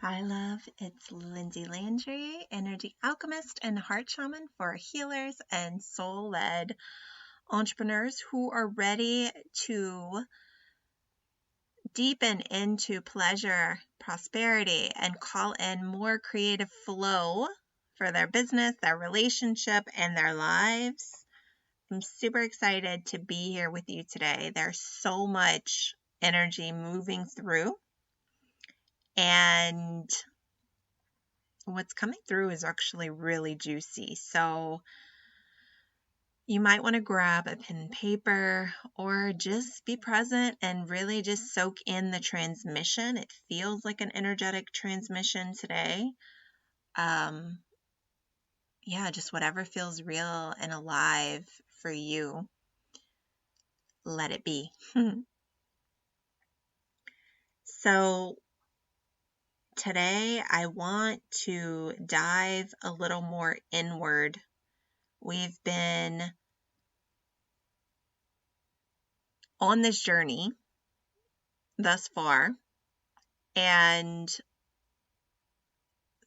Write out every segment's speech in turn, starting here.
Hi, love. It's Lindsay Landry, energy alchemist and heart shaman for healers and soul led entrepreneurs who are ready to deepen into pleasure, prosperity, and call in more creative flow for their business, their relationship, and their lives. I'm super excited to be here with you today. There's so much energy moving through, and what's coming through is actually really juicy. So you might want to grab a pen and paper or just be present and really just soak in the transmission. It feels like an energetic transmission today. Just whatever feels real and alive for you, let it be. So today I want to dive a little more inward. We've been on this journey thus far, and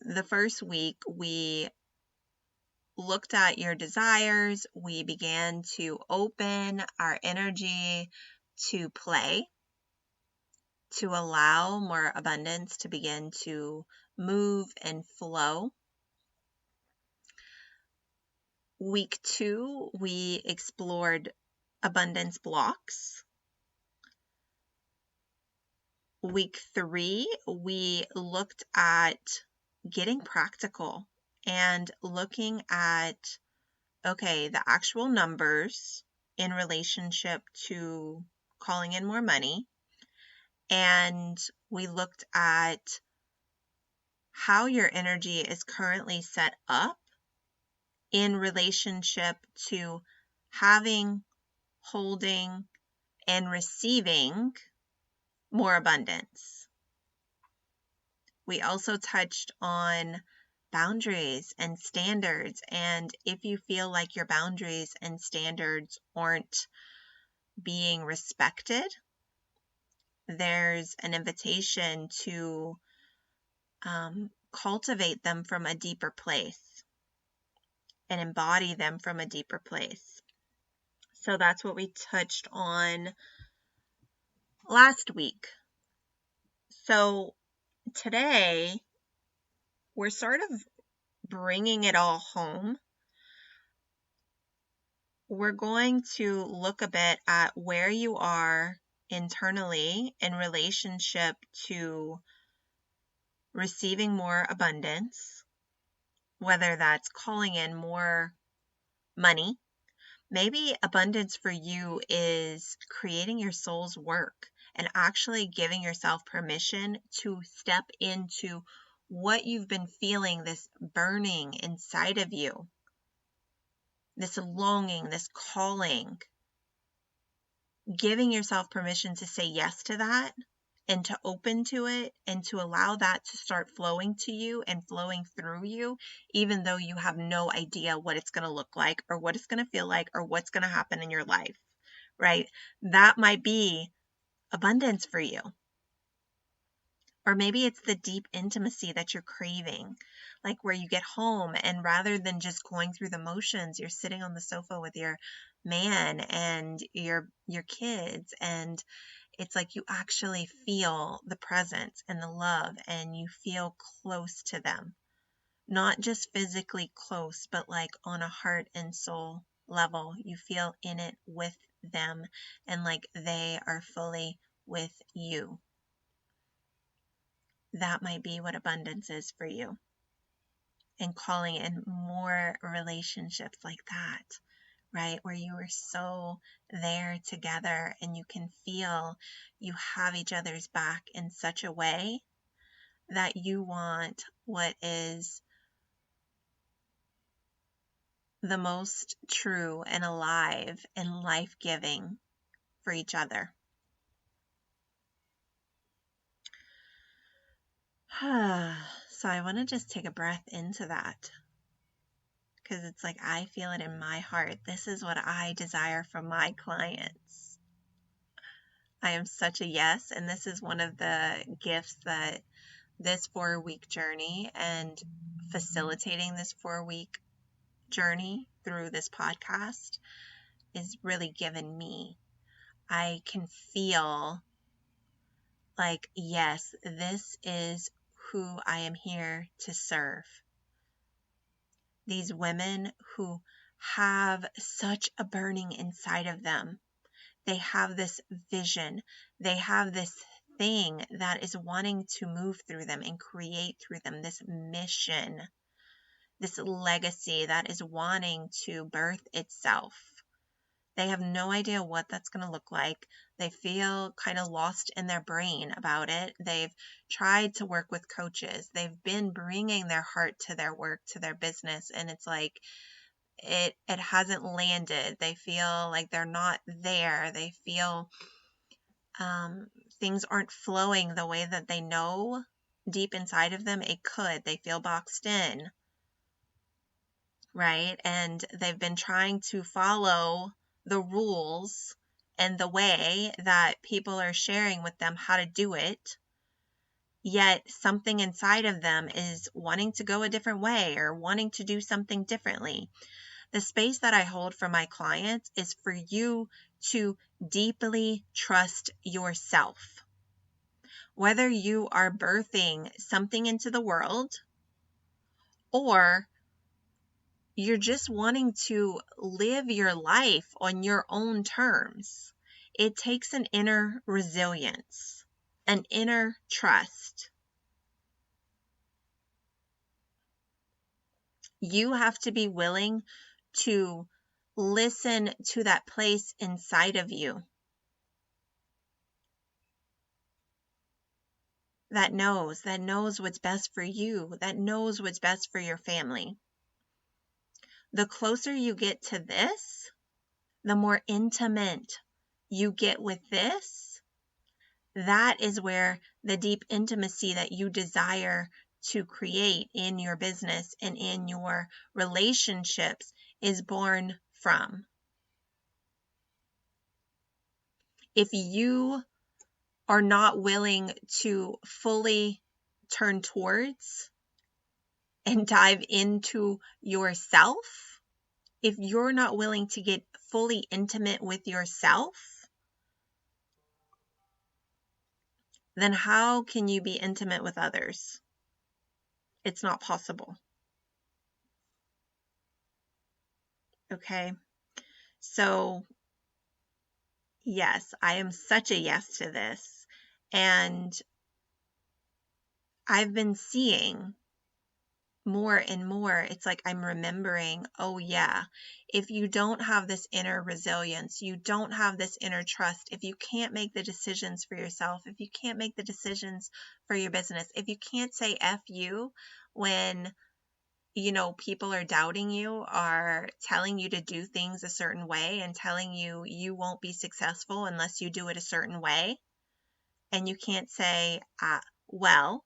the first week we looked at your desires. We began to open our energy to play, to allow more abundance to begin to move and flow. Week 2, we explored abundance blocks. Week 3, we looked at getting practical and looking at, the actual numbers in relationship to calling in more money. And we looked at how your energy is currently set up in relationship to having, holding, and receiving more abundance. We also touched on boundaries and standards, and if you feel like your boundaries and standards aren't being respected, there's an invitation to cultivate them from a deeper place and embody them from a deeper place. So that's what we touched on last week. So today we're sort of bringing it all home. We're going to look a bit at where you are internally in relationship to receiving more abundance, whether that's calling in more money. Maybe abundance for you is creating your soul's work and actually giving yourself permission to step into what you've been feeling, this burning inside of you, this longing, this calling, giving yourself permission to say yes to that and to open to it and to allow that to start flowing to you and flowing through you, even though you have no idea what it's going to look like or what it's going to feel like or what's going to happen in your life, right? That might be abundance for you. Or maybe it's the deep intimacy that you're craving, like where you get home and rather than just going through the motions, you're sitting on the sofa with your man and your kids, and it's like you actually feel the presence and the love and you feel close to them. Not just physically close, but like on a heart and soul level. You feel in it with them and like they are fully with you. That might be what abundance is for you. And calling in more relationships like that, right? Where you are so there together and you can feel you have each other's back in such a way that you want what is the most true and alive and life-giving for each other. So I want to just take a breath into that, because it's like I feel it in my heart. This is what I desire from my clients. I am such a yes, and this is one of the gifts that this 4-week journey and facilitating this 4-week journey through this podcast is really given me. I can feel like, yes, this is who I am here to serve. These women who have such a burning inside of them. They have this vision. They have this thing that is wanting to move through them and create through them, this mission, this legacy that is wanting to birth itself. They have no idea what that's going to look like. They feel kind of lost in their brain about it. They've tried to work with coaches. They've been bringing their heart to their work, to their business, and it's like it hasn't landed. They feel like they're not there. They feel things aren't flowing the way that they know deep inside of them it could. They feel boxed in, right? And they've been trying to follow the rules and the way that people are sharing with them how to do it, yet something inside of them is wanting to go a different way or wanting to do something differently. The space that I hold for my clients is for you to deeply trust yourself. Whether you are birthing something into the world or you're just wanting to live your life on your own terms, it takes an inner resilience, an inner trust. You have to be willing to listen to that place inside of you that knows what's best for you, that knows what's best for your family. The closer you get to this, the more intimate you get with this, that is where the deep intimacy that you desire to create in your business and in your relationships is born from. If you are not willing to fully turn towards and dive into yourself, if you're not willing to get fully intimate with yourself, then how can you be intimate with others? It's not possible. Okay? So, yes, I am such a yes to this. And I've been seeing more and more, it's like I'm remembering, oh yeah, if you don't have this inner resilience, you don't have this inner trust, if you can't make the decisions for yourself, if you can't make the decisions for your business, if you can't say F you when, people are doubting you, are telling you to do things a certain way and telling you you won't be successful unless you do it a certain way, and you can't say, well,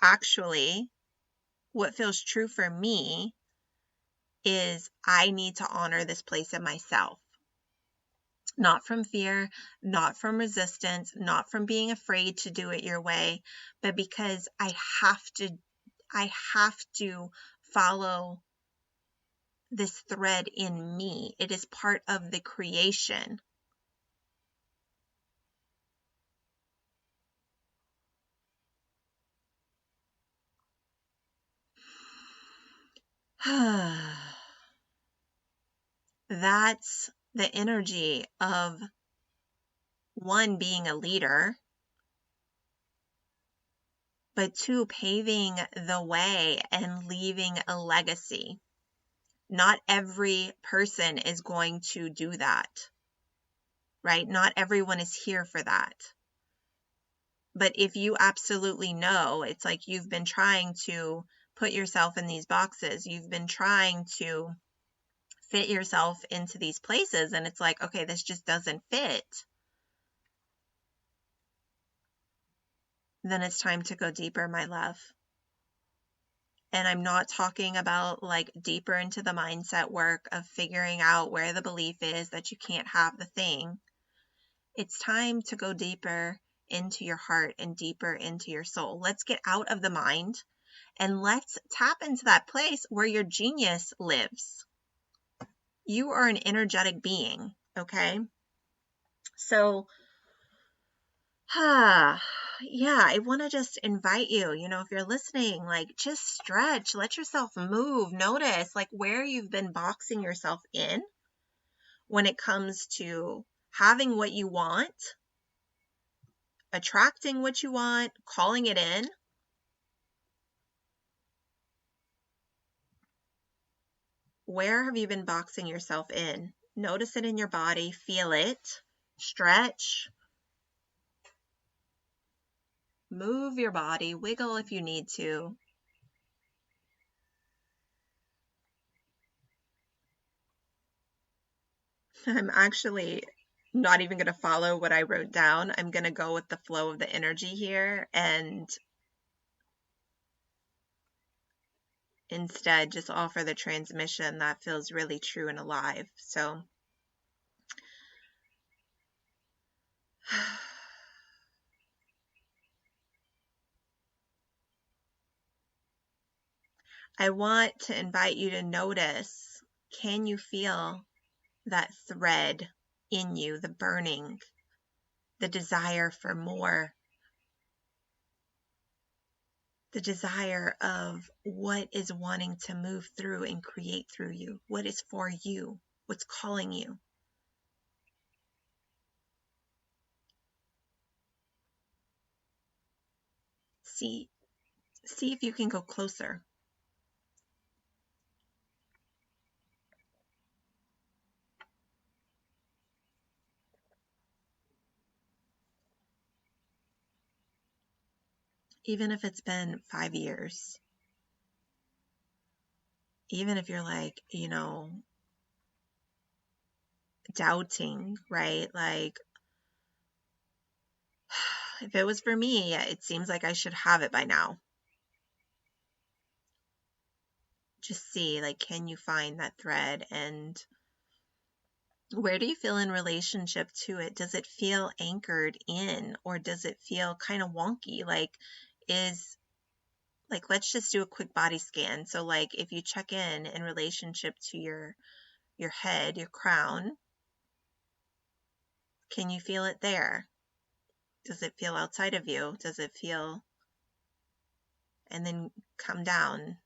actually, what feels true for me is I need to honor this place in myself. Not from fear, not from resistance, not from being afraid to do it your way, but because I have to follow this thread in me. It is part of the creation. That's the energy of one, being a leader, but two, paving the way and leaving a legacy. Not every person is going to do that, right? Not everyone is here for that. But if you absolutely know, it's like you've been trying to put yourself in these boxes. You've been trying to fit yourself into these places, and it's like, okay, this just doesn't fit. Then it's time to go deeper, my love. And I'm not talking about like deeper into the mindset work of figuring out where the belief is that you can't have the thing. It's time to go deeper into your heart and deeper into your soul. Let's get out of the mind and let's tap into that place where your genius lives. You are an energetic being, okay? So, yeah, I want to just invite you, if you're listening, like just stretch, let yourself move, notice like where you've been boxing yourself in when it comes to having what you want, attracting what you want, calling it in. Where have you been boxing yourself in? Notice it in your body, feel it, stretch, move your body, wiggle if you need to. I'm actually not even going to follow what I wrote down. I'm going to go with the flow of the energy here and instead just offer the transmission that feels really true and alive. So I want to invite you to notice, can you feel that thread in you, the burning, the desire for more, the desire of what is wanting to move through and create through you, what is for you, what's calling you. See if you can go closer. Even if it's been 5 years, even if you're like, doubting, right? Like, if it was for me, it seems like I should have it by now. Just see, like, can you find that thread, and where do you feel in relationship to it? Does it feel anchored in, or does it feel kind of wonky? Like, let's just do a quick body scan. So like, if you check in relationship to your head, your crown, can you feel it there? Does it feel outside of you? Does it feel, and then come down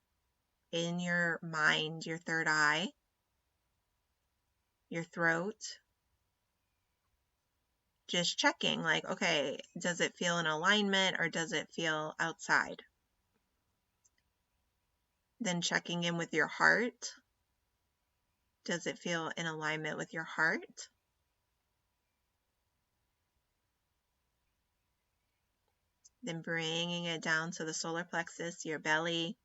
in your mind, your third eye, your throat, just checking like, okay, does it feel in alignment or does it feel outside? Then checking in with your heart. Does it feel in alignment with your heart? Then bringing it down to the solar plexus, your belly.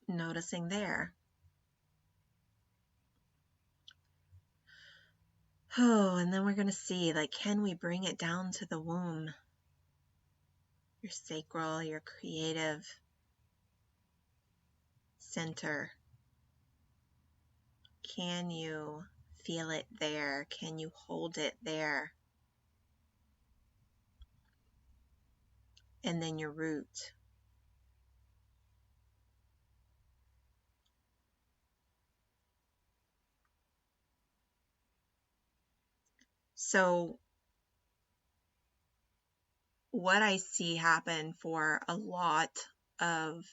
Noticing there. Oh, and then we're going to see, like, can we bring it down to the womb? Your sacral, your creative center. Can you feel it there? Can you hold it there? And then your root. So what I see happen for a lot of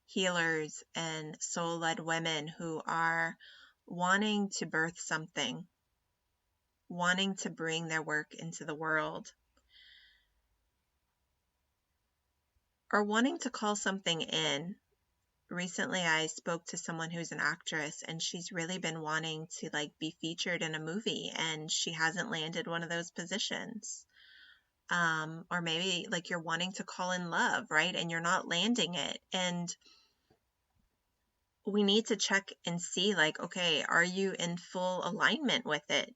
healers and soul-led women who are wanting to birth something, wanting to bring their work into the world, or wanting to call something in. Recently, I spoke to someone who's an actress, and she's really been wanting to like be featured in a movie, and she hasn't landed one of those positions. Or maybe like you're wanting to call in love, right? And you're not landing it. And we need to check and see like, okay, are you in full alignment with it?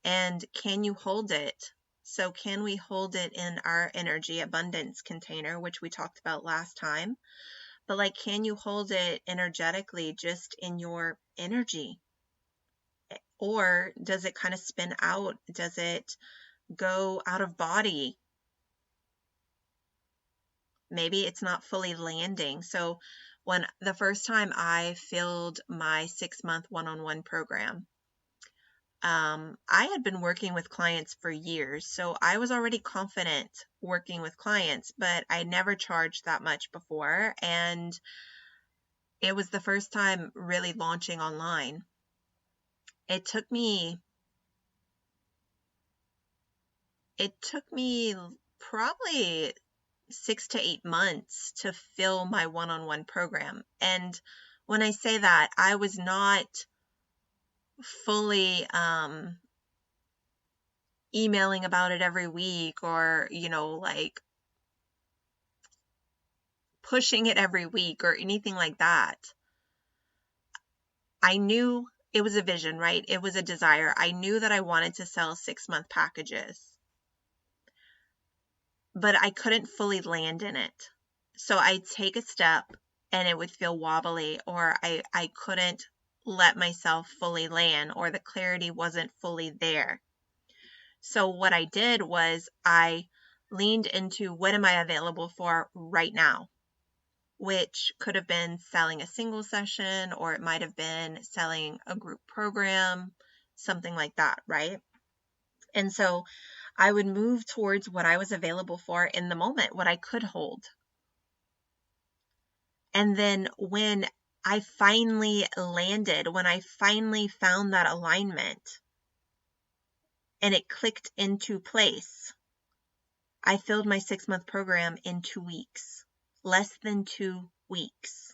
And can you hold it? So can we hold it in our energy abundance container, which we talked about last time? but like, can you hold it energetically just in your energy? Or does it kind of spin out? Does it go out of body? Maybe it's not fully landing. So when the first time I filled my 6-month one-on-one program, I had been working with clients for years, so I was already confident working with clients, but I never charged that much before, and it was the first time really launching online. It took me probably 6 to 8 months to fill my one-on-one program. And when I say that, I was not fully emailing about it every week, or, like pushing it every week or anything like that. I knew it was a vision, right? It was a desire. I knew that I wanted to sell 6-month packages, but I couldn't fully land in it. So I'd take a step and it would feel wobbly, or I couldn't let myself fully land, or the clarity wasn't fully there. So what I did was I leaned into, what am I available for right now? Which could have been selling a single session, or it might have been selling a group program, something like that, right? And so I would move towards what I was available for in the moment, what I could hold. And then when I finally landed, when I finally found that alignment and it clicked into place, I filled my 6-month program in 2 weeks, less than 2 weeks.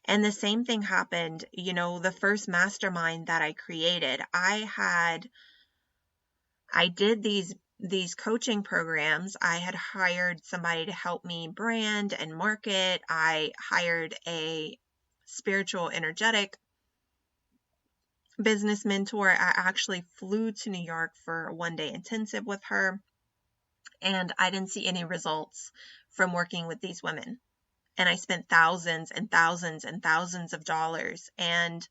And the same thing happened, the first mastermind that I created. I did these coaching programs. I had hired somebody to help me brand and market. I hired a spiritual energetic business mentor. I actually flew to New York for a 1-day intensive with her, and I didn't see any results from working with these women. And I spent thousands and thousands and thousands of dollars. And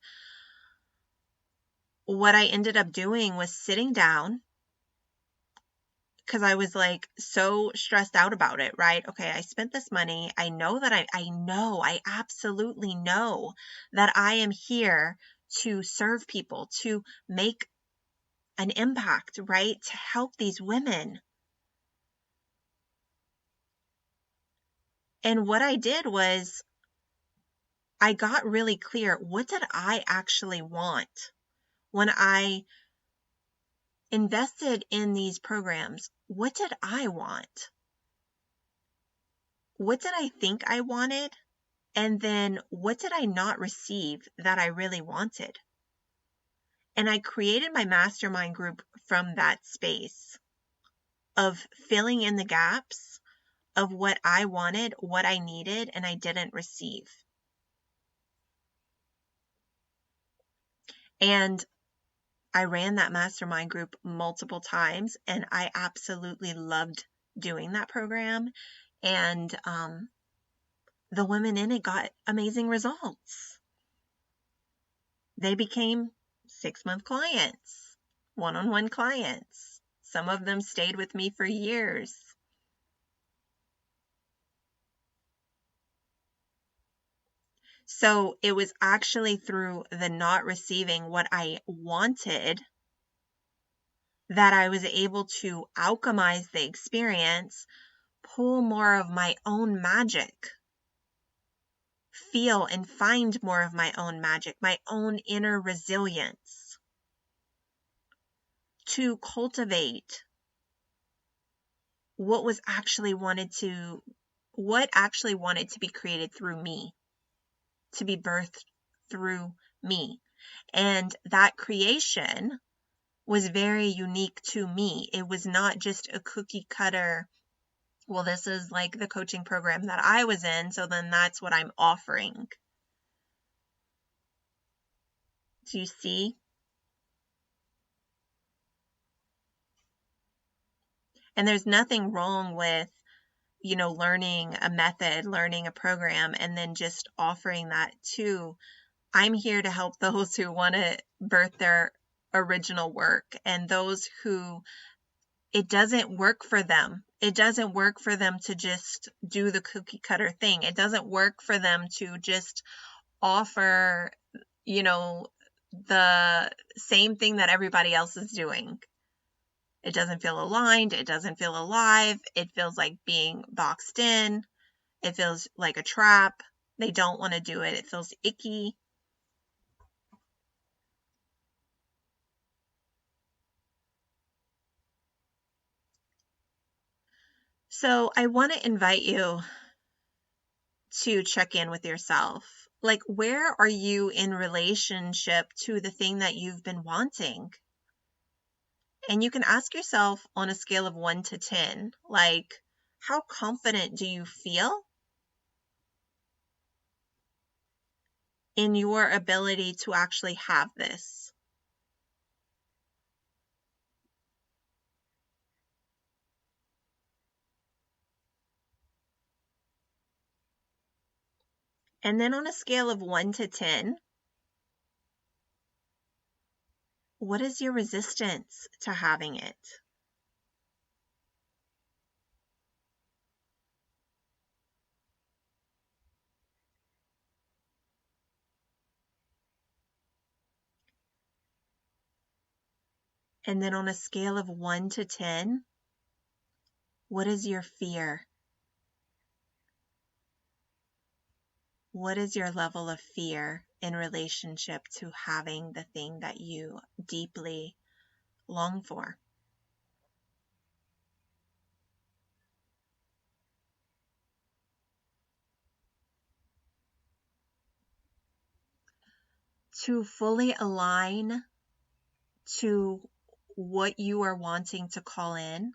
what I ended up doing was sitting down, because I was like so stressed out about it, right? Okay, I spent this money. I know that I absolutely know that I am here to serve people, to make an impact, right? To help these women. And what I did was I got really clear. What did I actually want when I invested in these programs? What did I want? What did I think I wanted? And then what did I not receive that I really wanted? And I created my mastermind group from that space of filling in the gaps of what I wanted, what I needed, and I didn't receive. And I ran that mastermind group multiple times, and I absolutely loved doing that program. And the women in it got amazing results. They became 6-month clients, one-on-one clients. Some of them stayed with me for years. So it was actually through the not receiving what I wanted that I was able to alchemize the experience, pull more of my own magic, feel and find more of my own magic, my own inner resilience, to cultivate what actually wanted to be created through me, to be birthed through me. And that creation was very unique to me. It was not just a cookie cutter, well, this is like the coaching program that I was in, so then that's what I'm offering. Do you see? And there's nothing wrong with learning a method, learning a program, and then just offering that to, I'm here to help those who want to birth their original work, and those who it doesn't work for them. It doesn't work for them to just do the cookie cutter thing. It doesn't work for them to just offer, the same thing that everybody else is doing. It doesn't feel aligned. It doesn't feel alive. It feels like being boxed in. It feels like a trap. They don't want to do it. It feels icky. So I want to invite you to check in with yourself. Like, where are you in relationship to the thing that you've been wanting? And you can ask yourself on a scale of 1 to 10, like, how confident do you feel in your ability to actually have this? And then on a scale of 1 to 10, what is your resistance to having it? And then on a scale of 1 to 10, what is your fear? What is your level of fear in relationship to having the thing that you deeply long for? To fully align to what you are wanting to call in,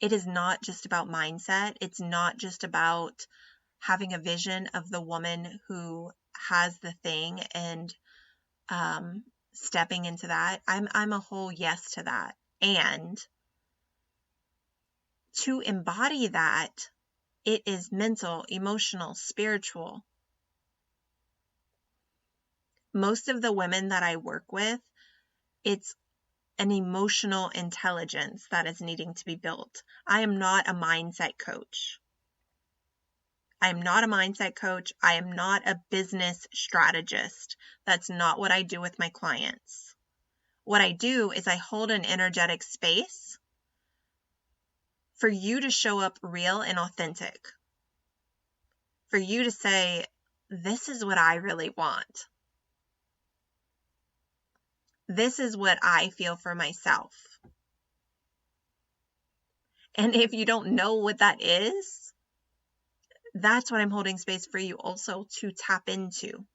it is not just about mindset. It's not just about having a vision of the woman who has the thing and stepping into that. I'm a whole yes to that. And to embody that, it is mental, emotional, spiritual. Most of the women that I work with, it's an emotional intelligence that is needing to be built. I am not a mindset coach. I am not a mindset coach. I am not a business strategist. That's not what I do with my clients. What I do is I hold an energetic space for you to show up real and authentic. For you to say, this is what I really want. This is what I feel for myself. And if you don't know what that is, that's what I'm holding space for you also to tap into.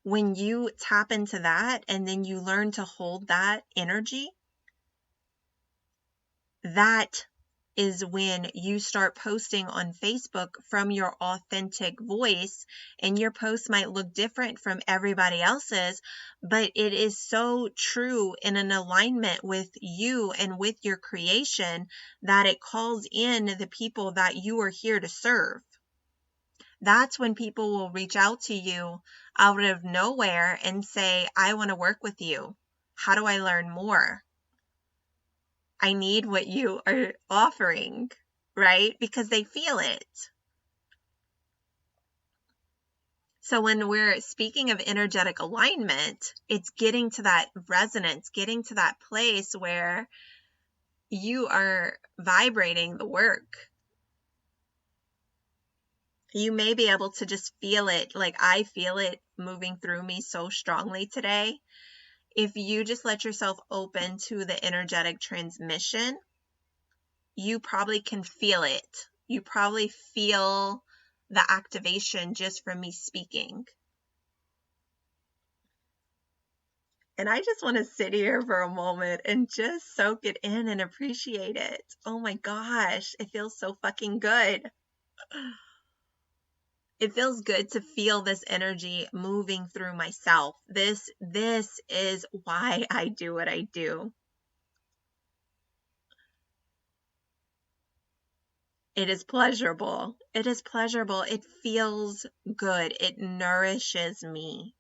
When you tap into that and then you learn to hold that energy, that is when you start posting on Facebook from your authentic voice, and your post might look different from everybody else's, but it is so true in an alignment with you and with your creation that it calls in the people that you are here to serve. That's when people will reach out to you out of nowhere and say, I want to work with you. How do I learn more? I need what you are offering, right? Because they feel it. So when we're speaking of energetic alignment, it's getting to that resonance, getting to that place where you are vibrating the work. You may be able to just feel it, like I feel it moving through me so strongly today. If you just let yourself open to the energetic transmission, you probably can feel it. You probably feel the activation just from me speaking. And I just want to sit here for a moment and just soak it in and appreciate it. Oh my gosh, it feels so fucking good. It feels good to feel this energy moving through myself. This is why I do what I do. It is pleasurable. It is pleasurable. It feels good. It nourishes me.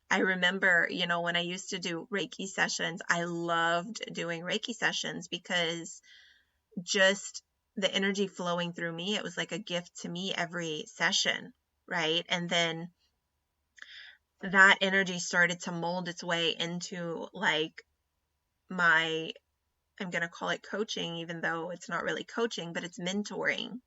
I remember, when I used to do Reiki sessions, I loved doing Reiki sessions because just the energy flowing through me, it was like a gift to me every session, right? And then that energy started to mold its way into like my, I'm going to call it coaching, even though it's not really coaching, but it's mentoring.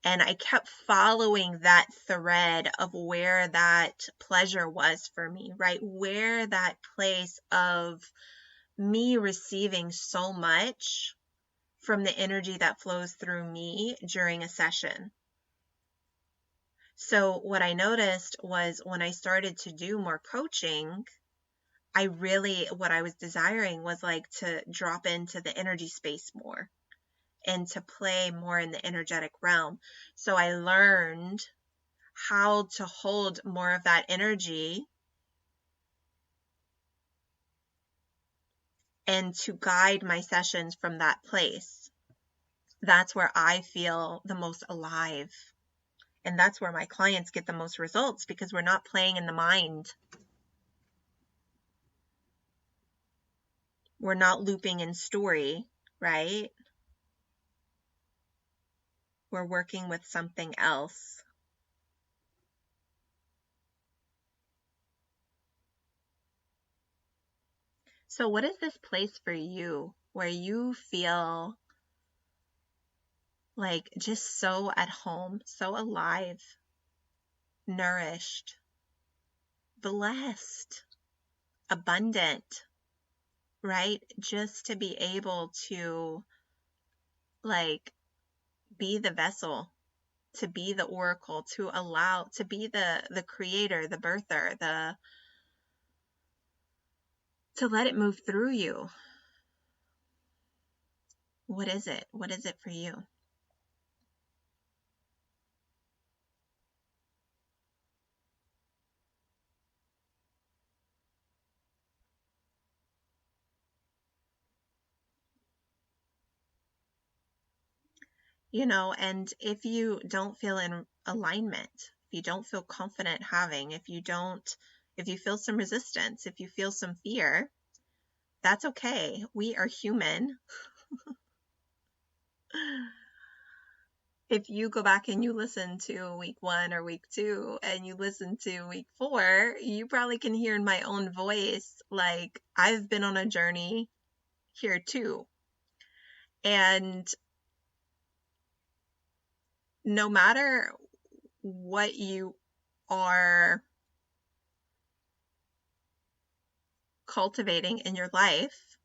And I kept following that thread of where that pleasure was for me, right? Where that place of me receiving so much from the energy that flows through me during a session. So what I noticed was when I started to do more coaching, what I was desiring was like to drop into the energy space more and to play more in the energetic realm. So I learned how to hold more of that energy and to guide my sessions from that place. That's where I feel the most alive. And that's where my clients get the most results because we're not playing in the mind. We're not looping in story, right? We're working with something else. So what is this place for you where you feel like just so at home, so alive, nourished, blessed, abundant, right? Just to be able to like be the vessel, to be the oracle, to be the creator, the birther, to let it move through you. What is it? What is it for you? And if you don't feel in alignment, if you don't feel confident if you feel some resistance, if you feel some fear, that's okay. We are human. If you go back and you listen to week 1 or week 2 and you listen to week 4, you probably can hear in my own voice, like I've been on a journey here too. And no matter what you are cultivating in your life,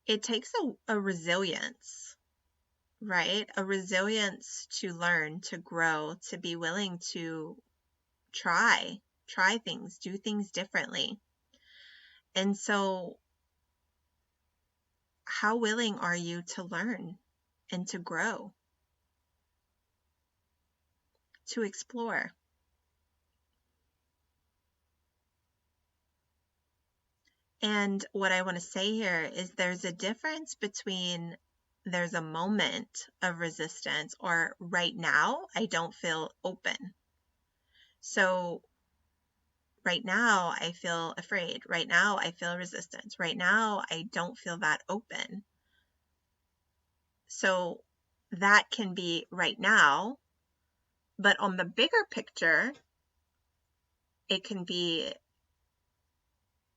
it takes a resilience, right? A resilience to learn, to grow, to be willing to try things, do things differently. And so, how willing are you to learn and to grow, to explore? And what I want to say here is there's a difference between there's a moment of resistance or right now I don't feel open. So right now I feel afraid. Right now I feel resistance. Right now I don't feel that open. So that can be right now, but on the bigger picture, it can be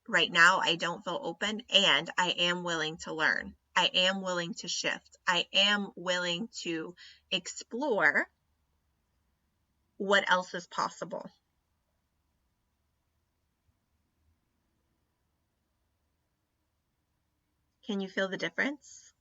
right now I don't feel open and I am willing to learn. I am willing to shift. I am willing to explore what else is possible. Can you feel the difference?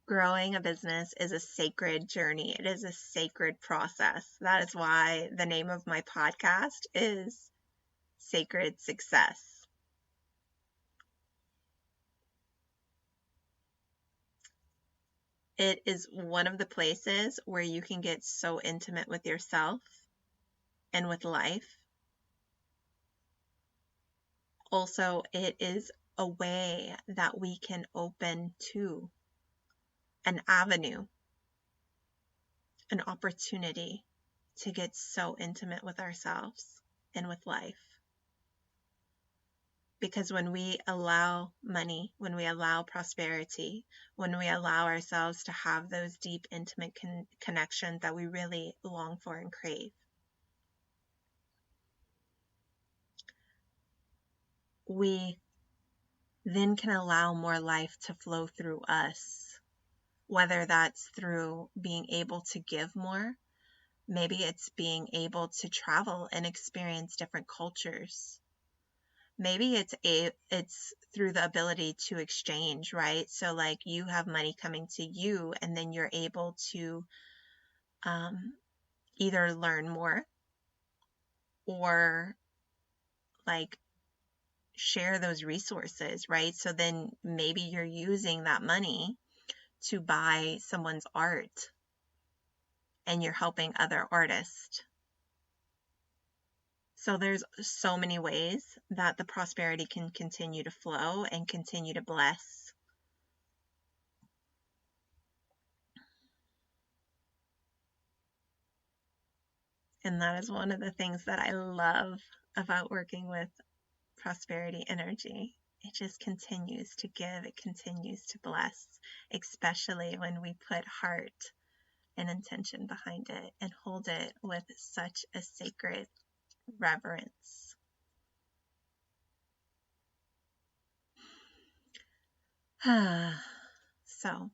Growing a business is a sacred journey. It is a sacred process. That is why the name of my podcast is Sacred Success. It is one of the places where you can get so intimate with yourself and with life. Also, it is a way that we can open to an avenue, an opportunity to get so intimate with ourselves and with life. Because when we allow money, when we allow prosperity, when we allow ourselves to have those deep, intimate connections that we really long for and crave, we then can allow more life to flow through us, whether that's through being able to give more. Maybe it's being able to travel and experience different cultures. Maybe it's through the ability to exchange, right? So like you have money coming to you and then you're able to either learn more or like share those resources, right? So then maybe you're using that money to buy someone's art and you're helping other artists. So there's so many ways that the prosperity can continue to flow and continue to bless. And that is one of the things that I love about working with prosperity energy. It just continues to give, it continues to bless, especially when we put heart and intention behind it and hold it with such a sacred reverence. So,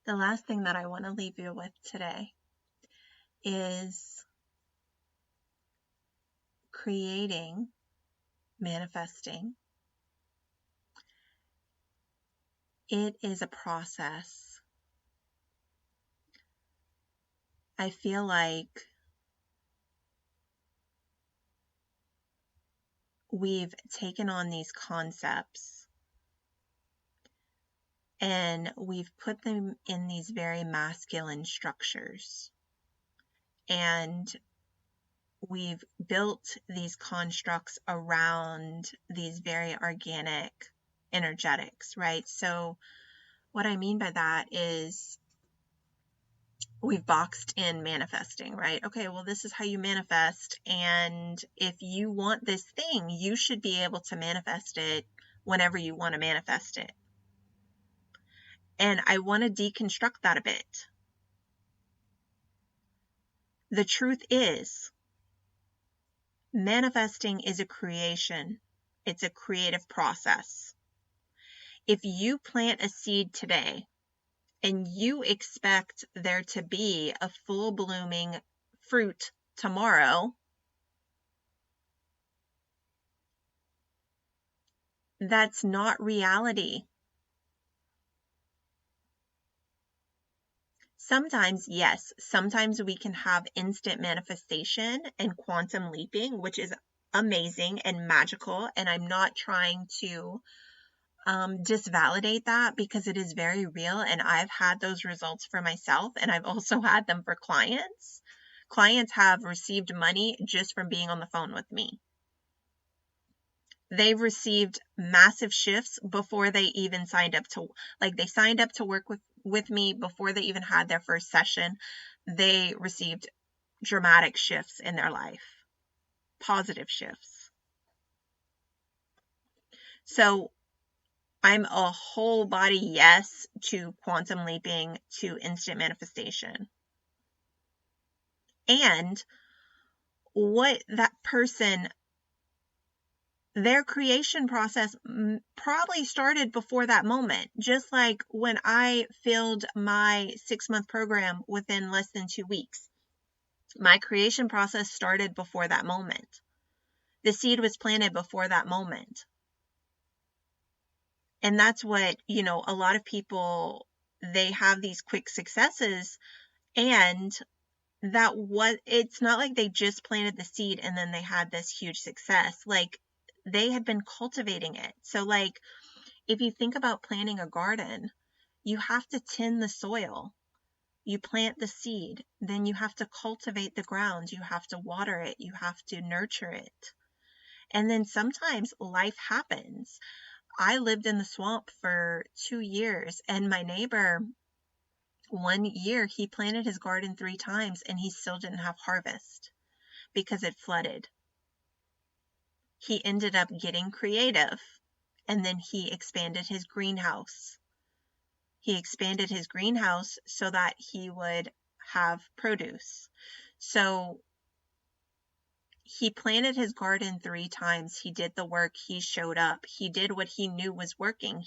the last thing that I want to leave you with today is creating, manifesting. It is a process. I feel like we've taken on these concepts and we've put them in these very masculine structures. And we've built these constructs around these very organic energetics, right? So what I mean by that is we've boxed in manifesting, right? Okay, well, this is how you manifest. And if you want this thing, you should be able to manifest it whenever you want to manifest it. And I want to deconstruct that a bit. The truth is, manifesting is a creation. It's a creative process. If you plant a seed today and you expect there to be a full blooming fruit tomorrow, that's not reality. Sometimes, yes, sometimes we can have instant manifestation and quantum leaping, which is amazing and magical. And I'm not trying to disvalidate that because it is very real. And I've had those results for myself and I've also had them for clients. Clients have received money just from being on the phone with me. They've received massive shifts before they even signed up to, like they signed up to work with me before they even had their first session. They received dramatic shifts in their life, positive shifts. So I'm a whole body yes to quantum leaping, to instant manifestation. And what that person, their creation process probably started before that moment. Just like when I filled my 6-month program within less than 2 weeks, my creation process started before that moment. The seed was planted before that moment. And that's what, a lot of people, they have these quick successes and it's not like they just planted the seed and then they had this huge success. Like they had been cultivating it. So like, if you think about planting a garden, you have to tend the soil. You plant the seed, then you have to cultivate the ground. You have to water it. You have to nurture it. And then sometimes life happens. I lived in the swamp for 2 years, and my neighbor, one year, he planted his garden 3 times and he still didn't have harvest because it flooded. He ended up getting creative, and then he expanded his greenhouse. He expanded his greenhouse so that he would have produce. So he planted his garden 3 times. He did the work. He showed up. He did what he knew was working.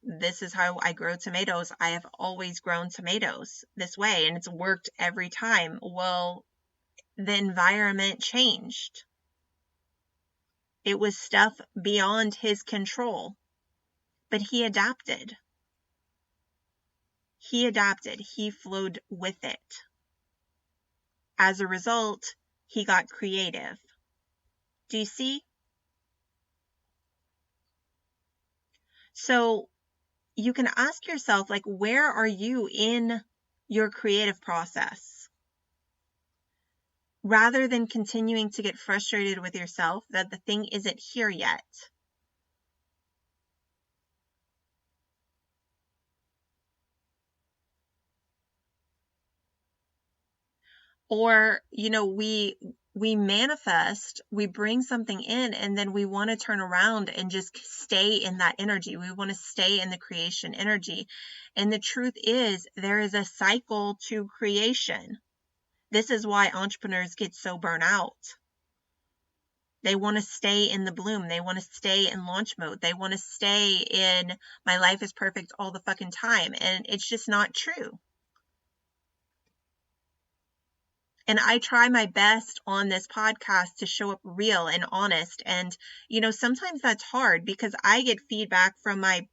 This is how I grow tomatoes. I have always grown tomatoes this way, and it's worked every time. Well, the environment changed. It was stuff beyond his control, but he adapted. He flowed with it. As a result, he got creative. Do you see? So you can ask yourself, like, where are you in your creative process? Rather than continuing to get frustrated with yourself that the thing isn't here yet. Or, we manifest, we bring something in, and then we want to turn around and just stay in that energy. We want to stay in the creation energy. And the truth is, there is a cycle to creation. This is why entrepreneurs get so burnt out. They want to stay in the bloom. They want to stay in launch mode. They want to stay in my life is perfect all the fucking time. And it's just not true. And I try my best on this podcast to show up real and honest. And, sometimes that's hard because I get feedback from my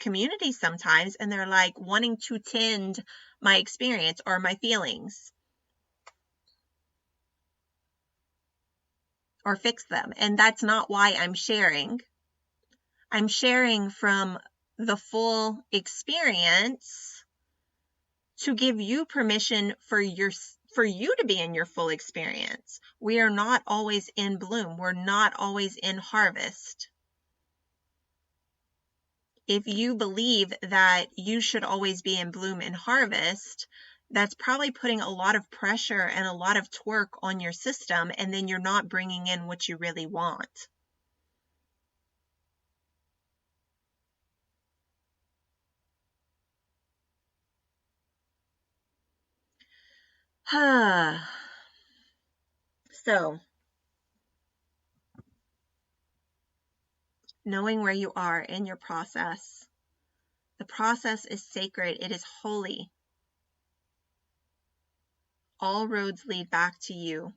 community sometimes, and they're like wanting to tend my experience or my feelings or fix them. And that's not why I'm sharing. I'm sharing from the full experience to give you permission for you to be in your full experience. We are not always in bloom. We're not always in harvest. If you believe that you should always be in bloom and harvest, that's probably putting a lot of pressure and a lot of torque on your system, and then you're not bringing in what you really want. So, knowing where you are in your process. The process is sacred. It is holy. All roads lead back to you.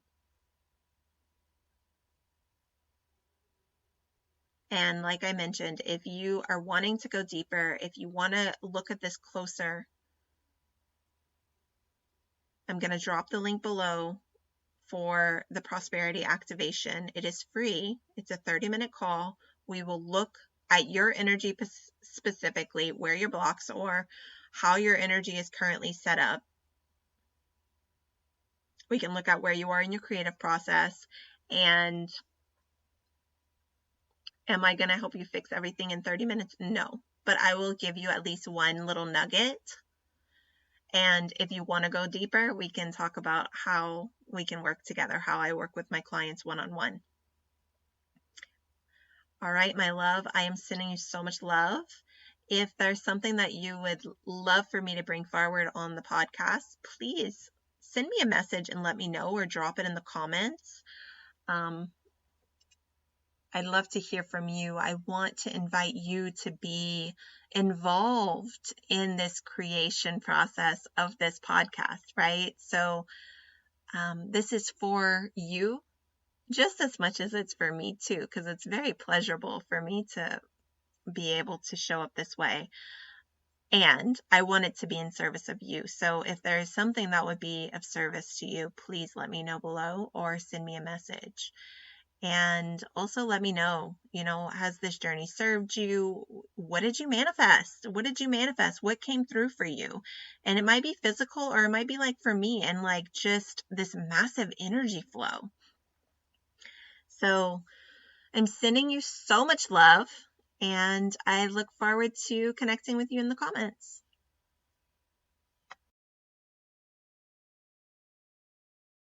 And like I mentioned, if you are wanting to go deeper, if you want to look at this closer, I'm going to drop the link below for the prosperity activation. It is free. It's a 30-minute call. We will look at your energy specifically, where your blocks are, how your energy is currently set up. We can look at where you are in your creative process, and am I going to help you fix everything in 30 minutes? No, but I will give you at least one little nugget. And if you want to go deeper, we can talk about how we can work together, how I work with my clients one-on-one. All right, my love, I am sending you so much love. If there's something that you would love for me to bring forward on the podcast, please send me a message and let me know, or drop it in the comments. I'd love to hear from you. I want to invite you to be involved in this creation process of this podcast, right? So this is for you just as much as it's for me too, because it's very pleasurable for me to be able to show up this way. And I want it to be in service of you. So if there is something that would be of service to you, please let me know below or send me a message. And also let me know, has this journey served you? What did you manifest? What did you manifest? What came through for you? And it might be physical, or it might be like for me, and like just this massive energy flow. So I'm sending you so much love, and I look forward to connecting with you in the comments.